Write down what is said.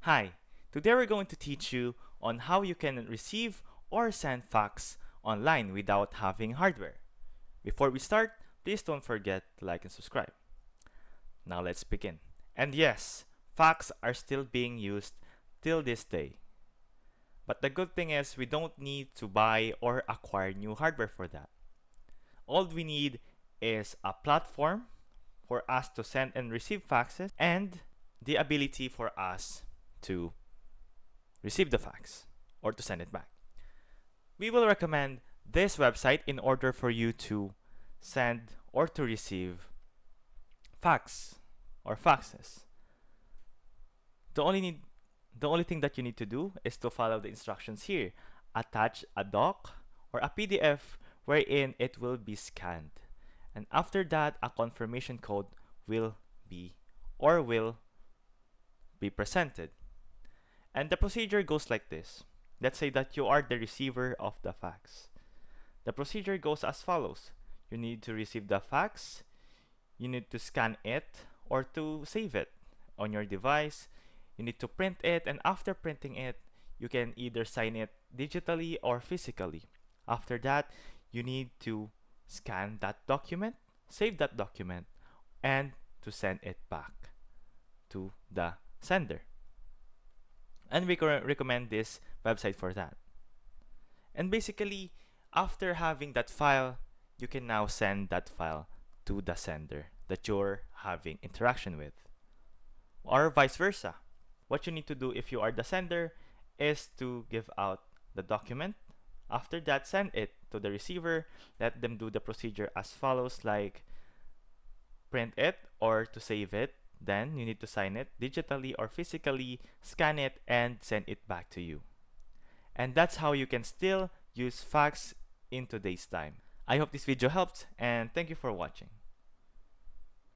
Hi, today we're going to teach you on how you can receive or send fax online without having hardware. Before we start, please don't forget to like and subscribe. Now let's begin. And yes, fax are still being used till this day. But the good thing is we don't need to buy or acquire new hardware for that. All we need is a platform for us to send and receive faxes and the ability for us to receive the fax or to send it back. We will recommend this website in order for you to send or to receive fax or faxes. The only need the only thing that you need to do is to follow the instructions here. Attach a doc or a PDF wherein it will be scanned. And after that, a confirmation code will be will be presented. And the procedure goes like this. Let's say that you are the receiver of the fax. The procedure goes as follows. You need to receive the fax, you need to scan it or to save it on your device, you need to print it, and after printing it, you can either sign it digitally or physically. After that, you need to scan that document, save that document, and to send it back to the sender. And we recommend this website for that. And basically, after having that file, you can now send that file to the sender that you're having interaction with, or vice versa. What you need to do if you are the sender is to give out the document. After that, send it to the receiver. Let them do the procedure as follows, like print it or to save it. Then you need to sign it digitally or physically, scan it, and send it back to you. And that's how you can still use fax in today's time. I hope this video helped, and thank you for watching.